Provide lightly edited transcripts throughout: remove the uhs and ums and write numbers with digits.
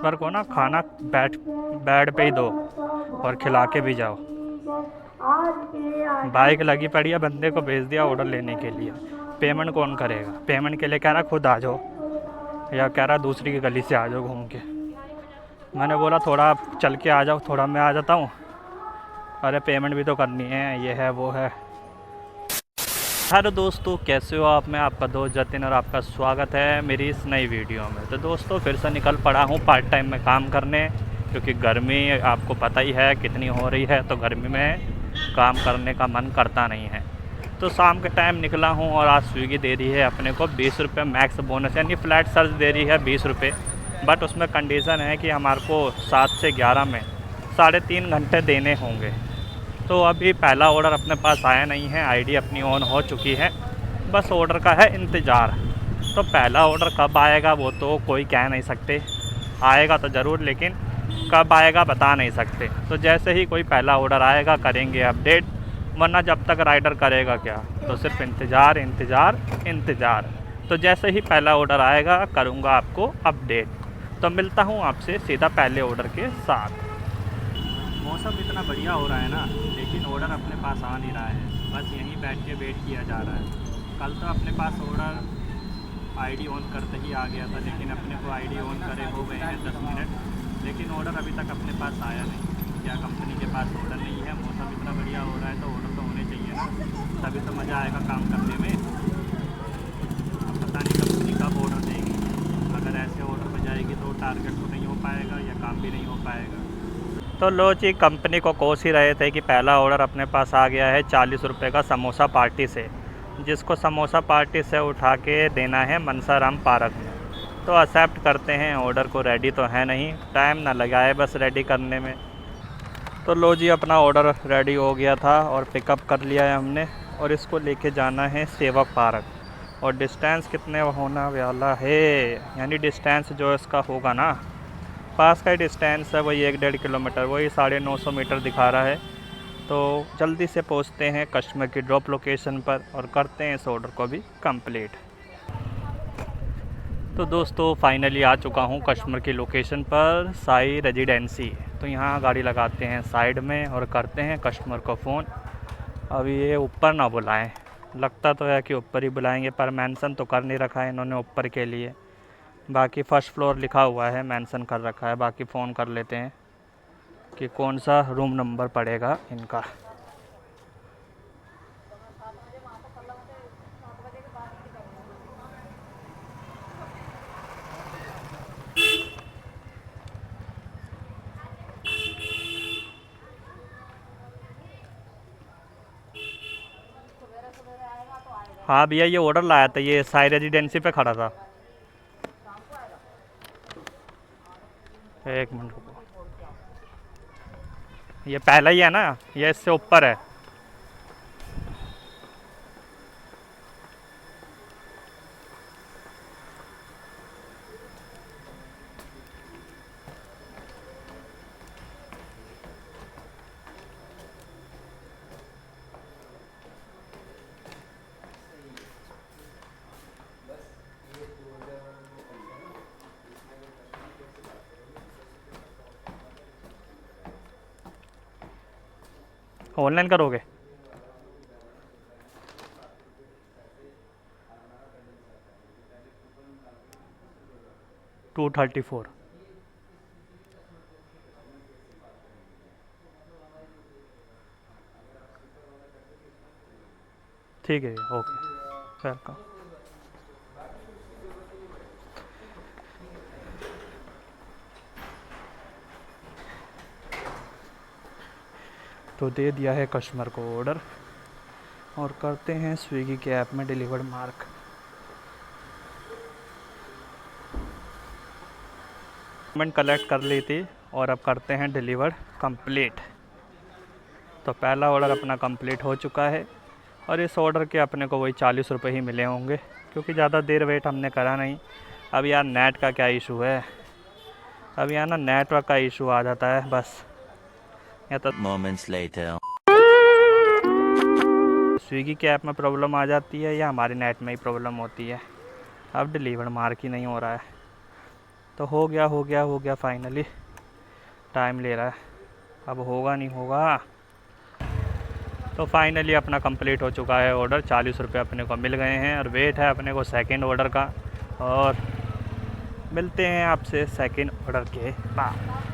Helper को ना खाना बेड पे ही दो और खिला के भी जाओ। बाइक लगी पड़ी है, बंदे को भेज दिया ऑर्डर लेने के लिए। पेमेंट कौन करेगा? पेमेंट के लिए कह रहा खुद आ जाओ, या कह रहा दूसरी की गली से आ जाओ घूम के। मैंने बोला थोड़ा आप चल के आ जाओ, थोड़ा मैं आ जाता हूँ। अरे पेमेंट भी तो करनी है, ये है वो है। हेलो दोस्तों, कैसे हो आप? मैं आपका दोस्त जतिन और आपका स्वागत है मेरी इस नई वीडियो में। तो दोस्तों फिर से निकल पड़ा हूँ पार्ट टाइम में काम करने, क्योंकि गर्मी आपको पता ही है कितनी हो रही है। तो गर्मी में काम करने का मन करता नहीं है। तो शाम के टाइम निकला हूँ और आज स्विगी दे रही है अपने को 20 रुपये मैक्स बोनस, यानी फ्लैट चार्ज दे रही है 20 रुपये। बट उसमें कंडीशन है कि हमारे को 7 से 11 में 3.5 घंटे देने होंगे। तो अभी पहला ऑर्डर अपने पास आया नहीं है, आईडी अपनी ऑन हो चुकी है, बस ऑर्डर का है इंतज़ार। तो पहला ऑर्डर कब आएगा वो तो कोई कह नहीं सकते, आएगा तो ज़रूर, लेकिन कब आएगा बता नहीं सकते। तो जैसे ही कोई पहला ऑर्डर आएगा करेंगे अपडेट, वरना जब तक राइडर करेगा क्या, तो सिर्फ इंतज़ार इंतज़ार इंतज़ार। तो जैसे ही पहला ऑर्डर आएगा करूँगा आपको अपडेट। तो मिलता हूँ आपसे सीधा पहले ऑर्डर के साथ। मौसम इतना बढ़िया हो रहा है ना, लेकिन ऑर्डर अपने पास आ नहीं रहा है, बस यहीं बैठ के वेट किया जा रहा है। कल तो अपने पास ऑर्डर आईडी ऑन करते ही आ गया था, लेकिन अपने को आईडी ऑन करे हो गए हैं 10 मिनट, लेकिन ऑर्डर अभी तक अपने पास आया नहीं। क्या कंपनी के पास ऑर्डर नहीं है? मौसम इतना बढ़िया हो रहा है तो ऑर्डर तो होने चाहिए ना, तभी तो मज़ा आएगा काम करने में। अब पता नहीं कंपनी कब ऑर्डर देगी। अगर ऐसे ऑर्डर पर जाएगी तो टारगेट तो नहीं हो पाएगा या काम भी नहीं हो पाएगा। तो लो जी, कंपनी को कोस ही रहे थे कि पहला ऑर्डर अपने पास आ गया है 40 रुपये का समोसा पार्टी से, जिसको समोसा पार्टी से उठा के देना है मनसाराम पार्क में। तो एक्सेप्ट करते हैं ऑर्डर को, रेडी तो है नहीं, टाइम ना लगाए बस रेडी करने में। तो लो जी, अपना ऑर्डर रेडी हो गया था और पिकअप कर लिया है हमने, और इसको लेके जाना है सेवक पार्क। और डिस्टेंस कितने होना वाला है, यानी डिस्टेंस जो इसका होगा ना, पास का ही डिस्टेंस है, वही 1-1.5 किलोमीटर, वही 950 मीटर दिखा रहा है। तो जल्दी से पहुंचते हैं कस्टमर की ड्रॉप लोकेशन पर और करते हैं इस ऑर्डर को भी कंप्लीट। तो दोस्तों फाइनली आ चुका हूं कस्टमर की लोकेशन पर, साई रेजिडेंसी। तो यहाँ गाड़ी लगाते हैं साइड में और करते हैं कस्टमर को फ़ोन। अभी ये ऊपर ना बुलाएं, लगता तो है कि ऊपर ही बुलाएंगे, पर मेंशन तो कर नहीं रखा है इन्होंने ऊपर के लिए। बाकी फर्स्ट फ्लोर लिखा हुआ है, मेंशन कर रखा है। बाकी फ़ोन कर लेते हैं कि कौन सा रूम नंबर पड़ेगा इनका। हाँ भैया, ये ऑर्डर लाया था, ये साई रेजिडेंसी पे खड़ा था। एक मिनट रुको, ये पहला ही है ना, ये इससे ऊपर है। ऑनलाइन करोगे? 234। ठीक है, ओके, वेलकम। तो दे दिया है कस्टमर को ऑर्डर और करते हैं स्विगी के ऐप में डिलीवर्ड मार्क। पेमेंट कलेक्ट कर ली थी और अब करते हैं डिलीवर्ड कंप्लीट। तो पहला ऑर्डर अपना कंप्लीट हो चुका है और इस ऑर्डर के अपने को वही 40 रुपये ही मिले होंगे, क्योंकि ज़्यादा देर वेट हमने करा नहीं। अब यार नेट का क्या इशू है, अब यहाँ ना नेटवर्क का इशू आ जाता है बस। या तो Moments later. स्विगी के ऐप में प्रॉब्लम आ जाती है या हमारे नेट में ही प्रॉब्लम होती है। अब डिलीवर मार्क ही नहीं हो रहा है। तो हो गया फाइनली। टाइम ले रहा है, अब होगा नहीं होगा। तो फाइनली अपना कंप्लीट हो चुका है ऑर्डर। 40 रुपये अपने को मिल गए हैं और वेट है अपने को सेकंड ऑर्डर का। और मिलते हैं आपसे सेकंड ऑर्डर के बाद।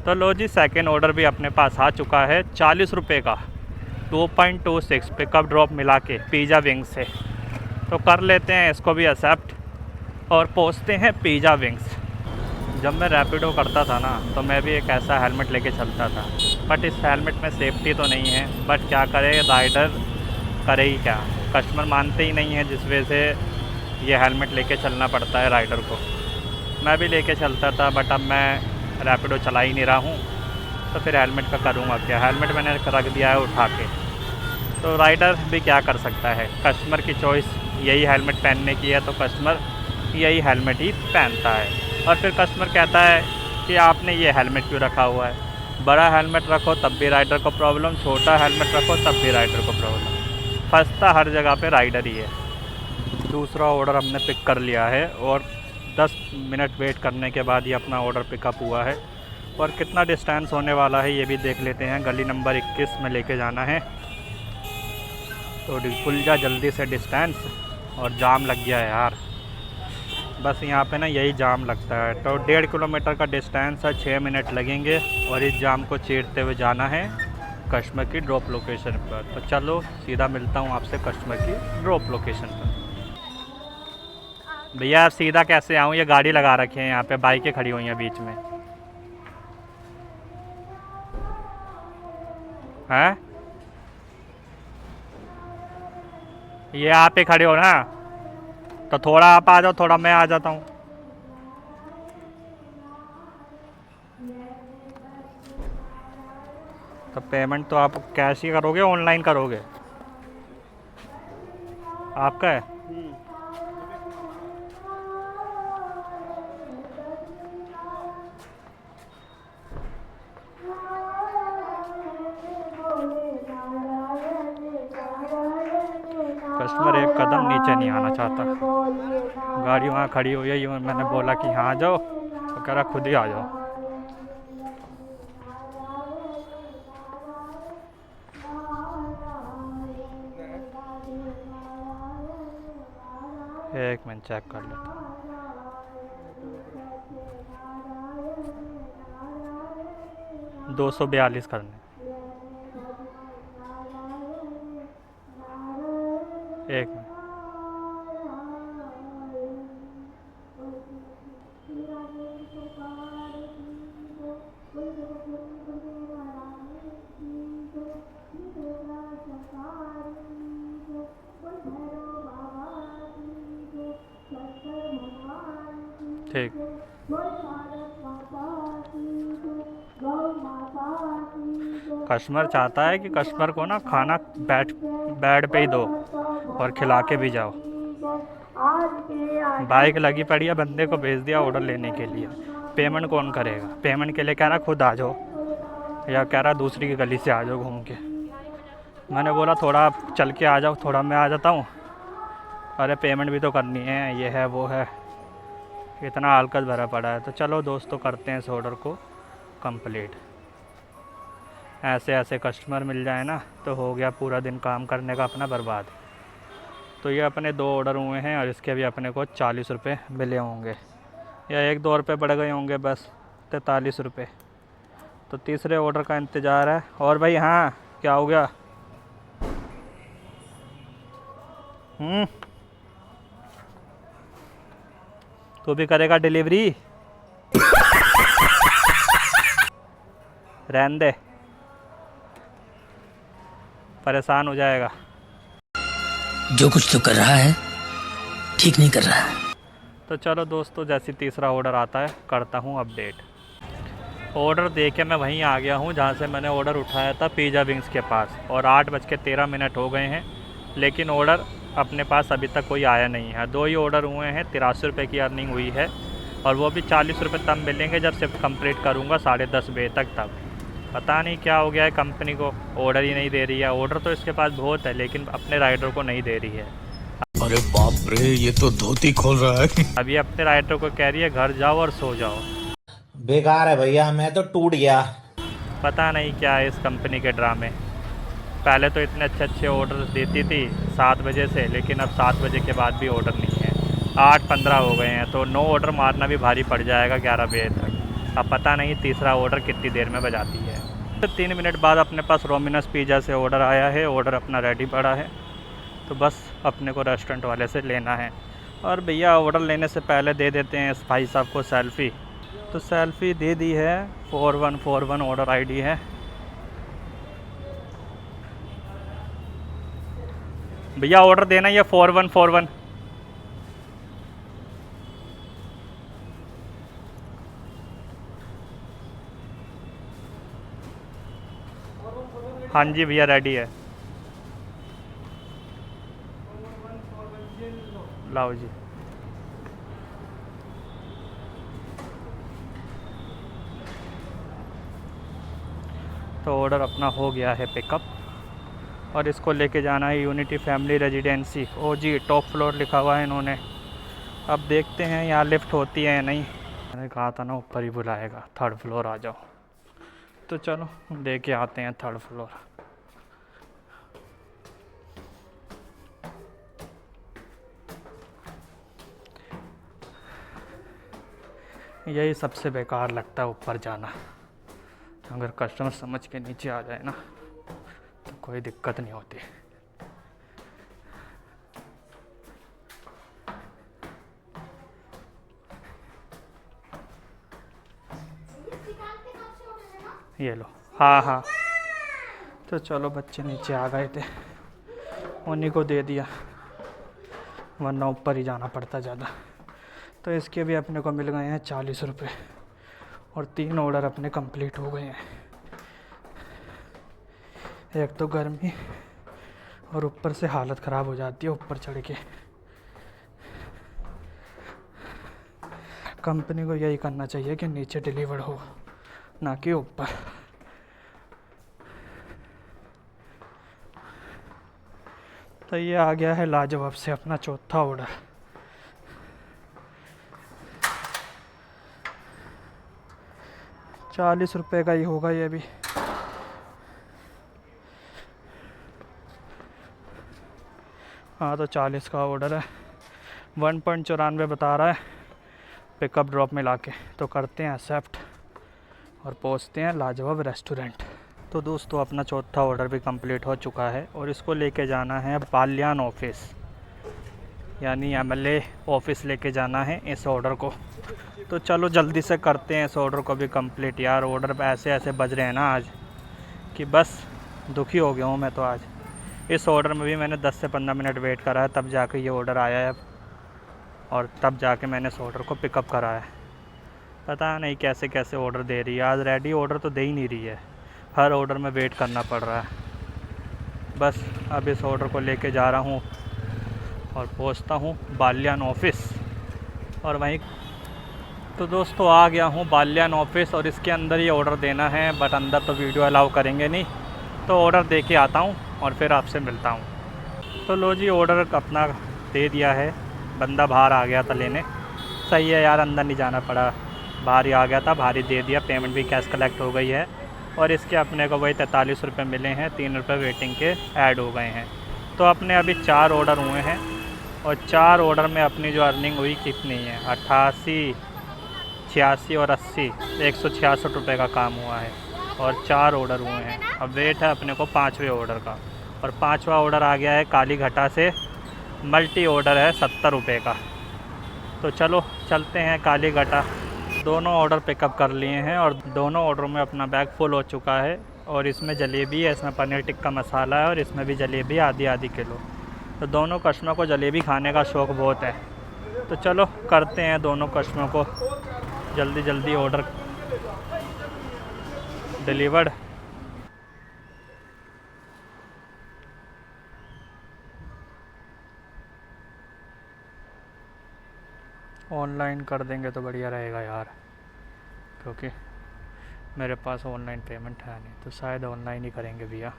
तो लो जी, सेकंड ऑर्डर भी अपने पास आ चुका है 40 रुपये का, 2.26 पिकअप ड्रॉप मिला के पिज़्ज़ा विंग्स से। तो कर लेते हैं इसको भी एक्सेप्ट और पहुँचते हैं पिज़्ज़ा विंग्स। जब मैं रैपिडो करता था ना, तो मैं भी एक ऐसा हेलमेट लेके चलता था, बट इस हेलमेट में सेफ्टी तो नहीं है। बट क्या करे, राइडर करे ही क्या, कस्टमर मानते ही नहीं है, जिस वजह से ये हेलमेट लेके चलना पड़ता है राइडर को। मैं भी लेके चलता था, बट अब मैं रैपिडो चला ही नहीं रहा हूँ, तो फिर हेलमेट का करूँगा क्या। हेलमेट मैंने रख दिया है उठा के, तो राइडर भी क्या कर सकता है। कस्टमर की चॉइस यही हेलमेट पहनने की है, तो कस्टमर यही हेलमेट ही पहनता है। और फिर कस्टमर कहता है कि आपने ये हेलमेट क्यों रखा हुआ है। बड़ा हेलमेट रखो तब भी राइडर को प्रॉब्लम, छोटा हेलमेट रखो तब भी राइडर को प्रॉब्लम। फंसता हर जगह पे राइडर ही है। दूसरा ऑर्डर हमने पिक कर लिया है और 10 मिनट वेट करने के बाद ही अपना ऑर्डर पिकअप हुआ है। और कितना डिस्टेंस होने वाला है ये भी देख लेते हैं। गली नंबर 21 में लेके जाना है, तो खुल जा जल्दी से डिस्टेंस। और जाम लग गया है यार, बस यहाँ पे ना यही जाम लगता है। तो 1.5 किलोमीटर का डिस्टेंस है, 6 मिनट लगेंगे और इस जाम को चीरते हुए जाना है कस्टमर की ड्रॉप लोकेशन पर। तो चलो सीधा मिलता हूँ आपसे कस्टमर की ड्रॉप लोकेशन पर। भैया सीधा कैसे आऊँ, ये गाड़ी लगा रखे हैं यहाँ पे, बाइकें खड़ी हुई हैं बीच में। हैं ये आप ही खड़े हो ना, तो थोड़ा आप आ जाओ, थोड़ा मैं आ जाता हूँ। तो पेमेंट तो आप कैश ही करोगे, ऑनलाइन करोगे? आपका है? कस्टमर एक कदम नीचे नहीं आना चाहता, गाड़ी वहाँ खड़ी हुई है। मैंने बोला कि हाँ आ जाओ, तो कह रहा खुद ही आ जाओ। एक मिनट चेक कर लेता हूँ। $242 करने। एक मिनट, ठीक। कस्टमर चाहता है कि कस्टमर को ना खाना बेड पे ही दो और खिला के भी जाओ। बाइक लगी पड़ी है, बंदे को भेज दिया ऑर्डर लेने के लिए। पेमेंट कौन करेगा? पेमेंट के लिए कह रहा खुद आ जाओ, या कह रहा दूसरी की गली से आ जाओ घूम के। मैंने बोला थोड़ा चल के आ जाओ, थोड़ा मैं आ जाता हूँ। अरे पेमेंट भी तो करनी है, ये है वो है, इतना हलकत भरा पड़ा है। तो चलो दोस्तों करते हैं इस ऑर्डर को कंप्लीट। ऐसे ऐसे कस्टमर मिल जाए ना, तो हो गया पूरा दिन काम करने का अपना बर्बाद। तो ये अपने 2 ऑर्डर हुए हैं और इसके भी अपने को 40 रुपये मिले होंगे, या 1-2 रुपये बढ़ गए होंगे, बस 43 रुपये। तो तीसरे ऑर्डर का इंतज़ार है। और भाई हाँ, क्या हो गया? तू भी करेगा डिलीवरी? रहने दे, परेशान हो जाएगा। जो कुछ तो कर रहा है ठीक नहीं कर रहा है। तो चलो दोस्तों, जैसे तीसरा ऑर्डर आता है करता हूँ अपडेट। ऑर्डर दे के मैं वहीं आ गया हूँ जहाँ से मैंने ऑर्डर उठाया था, पिज़्ज़ा विंग्स के पास। और 8:13 हो गए हैं, लेकिन ऑर्डर अपने पास अभी तक कोई आया नहीं है। 2 ही ऑर्डर हुए हैं, 83 रुपये की अर्निंग हुई है, और वो भी 40 रुपये तब मिलेंगे जब शिफ्ट कंप्लीट करूँगा 10:30 बजे तक। तब पता नहीं क्या हो गया है कंपनी को, ऑर्डर ही नहीं दे रही है। ऑर्डर तो इसके पास बहुत है लेकिन अपने राइडर को नहीं दे रही है। अरे बाप रे, ये तो धोती खोल रहा है। अभी अपने राइडर को कह रही है घर जाओ और सो जाओ। बेकार है भैया, मैं तो टूट गया। पता नहीं क्या है इस कंपनी के ड्रामे। पहले तो इतने अच्छे अच्छे ऑर्डर देती थी 7 बजे से, लेकिन अब 7 बजे के बाद भी ऑर्डर नहीं है। 8:15 हो गए हैं तो 9 ऑर्डर मारना भी भारी पड़ जाएगा 11 बजे तक। अब पता नहीं तीसरा ऑर्डर कितनी देर में बजाती है। तो 3 मिनट बाद अपने पास रोमिनोस पिज़्ज़ा से ऑर्डर आया है। ऑर्डर अपना रेडी पड़ा है, तो बस अपने को रेस्टोरेंट वाले से लेना है। और भैया ऑर्डर लेने से पहले दे देते हैं इस भाई साहब को सेल्फ़ी। तो सेल्फ़ी दे दी है। 4141 ऑर्डर आईडी है। भैया ऑर्डर देना ही है 4141। हाँ जी भैया रेडी है। लाओ जी। तो ऑर्डर अपना हो गया है पिकअप, और इसको लेके जाना है यूनिटी फैमिली रेजिडेंसी। ओ जी टॉप फ्लोर लिखा हुआ है इन्होंने। अब देखते हैं यहाँ लिफ्ट होती है या नहीं। मैंने कहा था ना ऊपर ही बुलाएगा, 3rd फ्लोर आ जाओ। तो चलो लेके आते हैं 3rd फ्लोर। यही सबसे बेकार लगता है ऊपर जाना। अगर कस्टमर समझ के नीचे आ जाए ना तो कोई दिक्कत नहीं होती। ये लो। हाँ हाँ, तो चलो बच्चे नीचे आ गए थे, उन्हीं को दे दिया, वरना ऊपर ही जाना पड़ता ज़्यादा। तो इसके भी अपने को मिल गए हैं 40 रुपये, और 3 ऑर्डर अपने कंप्लीट हो गए हैं। एक तो गर्मी, और ऊपर से हालत ख़राब हो जाती है ऊपर चढ़ के। कंपनी को यही करना चाहिए कि नीचे डिलीवर हो, ना कि ऊपर। तो ये आ गया है लाजवाब से अपना 4था ऑर्डर। ₹40 का ही होगा ये भी। हाँ तो 40 का ऑर्डर है। 1.94 बता रहा है पिकअप ड्रॉप मिला के। तो करते हैं एक्सेप्ट और पहुँचते हैं लाजवाब रेस्टोरेंट। तो दोस्तों अपना 4था ऑर्डर भी कंप्लीट हो चुका है, और इसको लेके जाना है बाल्यान ऑफिस, यानी MLA ऑफिस लेके जाना है इस ऑर्डर को। तो चलो जल्दी से करते हैं इस ऑर्डर को भी कंप्लीट। यार ऑर्डर ऐसे ऐसे बज रहे हैं ना आज कि बस दुखी हो गया हूँ मैं तो आज। इस ऑर्डर में भी मैंने 10 से 15 मिनट वेट करा है, तब जाके ये ऑर्डर आया है, और तब जाके मैंने इस ऑर्डर को पिकअप करा है। पता नहीं कैसे कैसे ऑर्डर दे रही है आज। रेडी ऑर्डर तो दे ही नहीं रही है, हर ऑर्डर में वेट करना पड़ रहा है। बस अब इस ऑर्डर को लेके जा रहा हूँ और पहुँचता हूँ बाल्यान ऑफिस, और वहीं। तो दोस्तों आ गया हूँ बाल्यान ऑफिस, और इसके अंदर ही ऑर्डर देना है, बट अंदर तो वीडियो अलाउ करेंगे नहीं। तो ऑर्डर दे के आता हूँ और फिर आपसे मिलता हूँ। तो लो जी ऑर्डर अपना दे दिया है, बंदा बाहर आ गया था लेने। सही है यार, अंदर नहीं जाना पड़ा, बाहर ही आ गया था, बाहर ही दे दिया। पेमेंट भी कैश कलेक्ट हो गई है, और इसके अपने को वही 43 रुपये मिले हैं। 3 रुपये वेटिंग के ऐड हो गए हैं। तो अपने अभी 4 ऑर्डर हुए हैं, और 4 ऑर्डर में अपनी जो अर्निंग हुई कितनी है, 88, 86 और 80, 166 रुपये का काम हुआ है, और 4 ऑर्डर हुए हैं। अब वेट है अपने को 5वें ऑर्डर का, और 5वां ऑर्डर आ गया है काली घटा से। मल्टी ऑर्डर है 70 रुपये का। तो चलो चलते हैं काली घटा। दोनों ऑर्डर पिकअप कर लिए हैं, और दोनों ऑर्डरों में अपना बैग फुल हो चुका है। और इसमें जलेबी है, इसमें पनीर टिक्का मसाला है, और इसमें भी जलेबी आधी किलो। तो दोनों कस्टमर को जलेबी खाने का शौक़ बहुत है। तो चलो करते हैं दोनों कस्टमर को जल्दी जल्दी ऑर्डर डिलीवर्ड। ऑनलाइन कर देंगे तो बढ़िया रहेगा यार, क्योंकि मेरे पास ऑनलाइन पेमेंट है नहीं, तो शायद ऑनलाइन ही करेंगे भैया।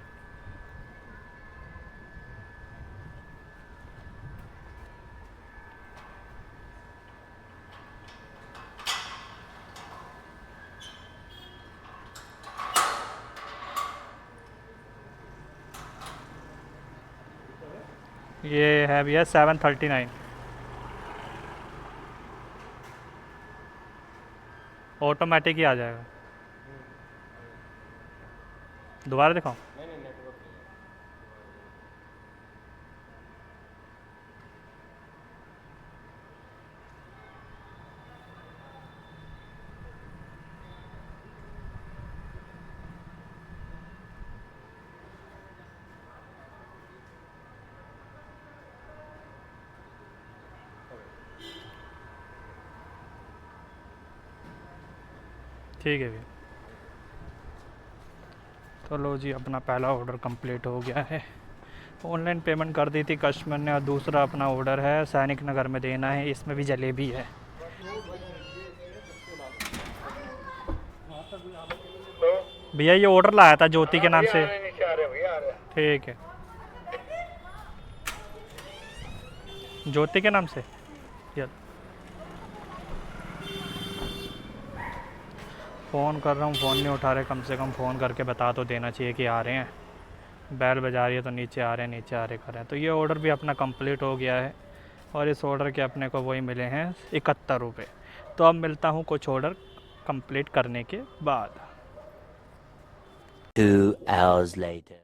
ये है भैया 739। ऑटोमेटिक ही आ जाएगा। दोबारा दिखाऊं? ठीक है भैया। तो लो जी, अपना पहला ऑर्डर कंप्लीट हो गया है। ऑनलाइन पेमेंट कर दी थी कस्टमर ने, और दूसरा अपना ऑर्डर है सैनिक नगर में देना है, इसमें भी जलेबी है। भैया ये ऑर्डर लाया था ज्योति के नाम से। ठीक है, ज्योति के नाम से। यार फ़ोन कर रहा हूँ, फ़ोन नहीं उठा रहे। कम से कम फ़ोन करके बता तो देना चाहिए कि आ रहे हैं। बैल बजा रही है तो नीचे आ रहे हैं, नीचे आ रहे कर रहे हैं। तो ये ऑर्डर भी अपना कंप्लीट हो गया है, और इस ऑर्डर के अपने को वही मिले हैं 71 रुपये। तो अब मिलता हूँ कुछ ऑर्डर कंप्लीट करने के बाद। 2 hours later.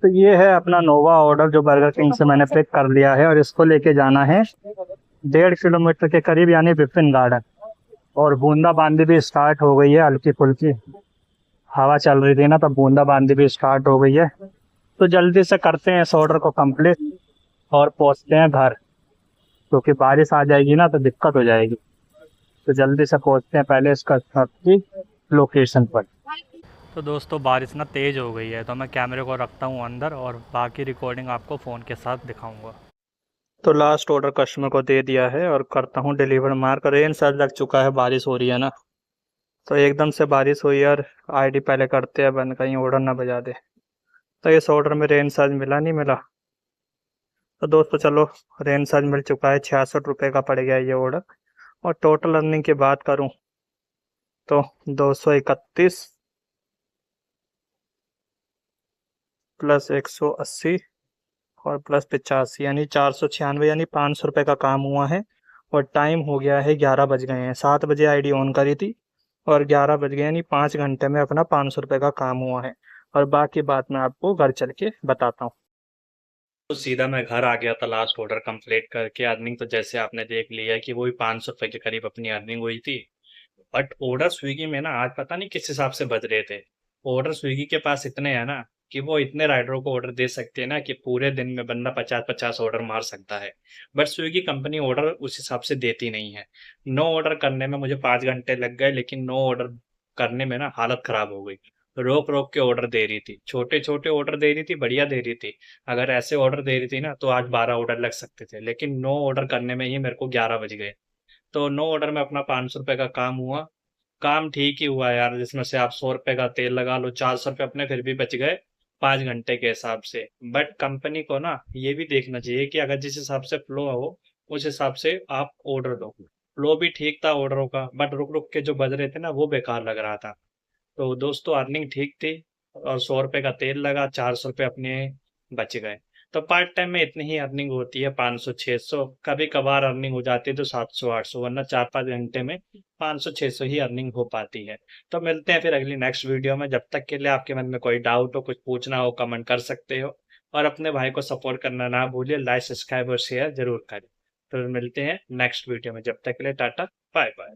तो ये है अपना नोवा ऑर्डर जो बर्गर किंग से मैंने पिक कर लिया है, और इसको लेके जाना है 1.5 किलोमीटर के करीब, यानी विपिन गार्डन। और बूंदाबांदी भी स्टार्ट हो गई है, हल्की फुल्की हवा चल रही थी ना, तब बूंदाबांदी भी स्टार्ट हो गई है। तो जल्दी से करते हैं इस ऑर्डर को कंप्लीट और पहुंचते हैं घर, क्योंकि बारिश आ जाएगी ना तो दिक्कत हो जाएगी। तो जल्दी से पहुंचते हैं पहले इसका की लोकेशन पर। तो दोस्तों बारिश ना तेज़ हो गई है, तो मैं कैमरे को रखता हूँ अंदर, और बाकी रिकॉर्डिंग आपको फ़ोन के साथ दिखाऊंगा। तो लास्ट ऑर्डर कस्टमर को दे दिया है, और करता हूँ डिलीवर। मार्क रेन सर लग चुका है, बारिश हो रही है ना, तो एकदम से बारिश हुई यार। आईडी पहले करते हैं बंद, कहीं ऑर्डर ना बजा दे। तो इस ऑर्डर में रेन सर्ज मिला नहीं मिला। तो दोस्तों चलो, रेन सर्ज मिल चुका है, 66 रुपये का पड़ गया ये ऑर्डर। और टोटल अर्निंग की बात करूं तो 231 प्लस 180 और प्लस 85, यानी 496, यानी 500 रुपये का काम हुआ है। और टाइम हो गया है 11 बज गए हैं। 7 बजे आईडी ऑन करी थी, और 11 बज गए, यानी 5 घंटे में अपना 500 रुपये का काम हुआ है। और बाकी बात मैं आपको घर चल के बताता हूँ। तो सीधा मैं घर आ गया था लास्ट ऑर्डर कंप्लीट करके। अर्निंग तो जैसे आपने देख लिया कि वही 500 रुपये के करीब अपनी अर्निंग हुई थी। बट ऑर्डर स्विगी में ना आज पता नहीं किस हिसाब से बज रहे थे। ऑर्डर स्विगी के पास इतने हैं ना कि वो इतने राइडरों को ऑर्डर दे सकते हैं ना कि पूरे दिन में बंदा 50-50 ऑर्डर मार सकता है। बट स्विगी कंपनी ऑर्डर उस हिसाब से देती नहीं है। 9 ऑर्डर करने में मुझे 5 घंटे लग गए, लेकिन 9 ऑर्डर करने में ना हालत खराब हो गई। रोक रोक के ऑर्डर दे रही थी, छोटे छोटे ऑर्डर दे रही थी, बढ़िया दे रही थी। अगर ऐसे ऑर्डर दे रही थी ना तो आज 12 ऑर्डर लग सकते थे, लेकिन 9 ऑर्डर करने में ही मेरे को 11 बज गए। तो 9 ऑर्डर में अपना 500 रुपये का काम हुआ। काम ठीक ही हुआ यार, जिसमें से आप 100 रुपये का तेल लगा लो, 400 रुपये अपने फिर भी बच गए 5 घंटे के हिसाब से। बट कंपनी को ना ये भी देखना चाहिए कि अगर जिस हिसाब से फ्लो हो उस हिसाब से आप ऑर्डर दो। फ्लो भी ठीक था ऑर्डरों का, बट रुक रुक के जो बज रहे थे ना वो बेकार लग रहा था। तो दोस्तों अर्निंग ठीक थी, और 100 रुपये का तेल लगा, 400 रुपये अपने बच गए। तो पार्ट टाइम में इतनी ही अर्निंग होती है, 500-600, कभी कभार अर्निंग हो जाती है तो 700-800, वरना 4-5 घंटे में 500-600 ही अर्निंग हो पाती है। तो मिलते हैं फिर अगली नेक्स्ट वीडियो में। जब तक के लिए आपके मन में कोई डाउट हो, कुछ पूछना हो, कमेंट कर सकते हो। और अपने भाई को सपोर्ट करना ना भूलिए, लाइक सब्सक्राइब और शेयर जरूर करें। तो मिलते हैं नेक्स्ट वीडियो में, जब तक के लिए टाटा बाय बाय।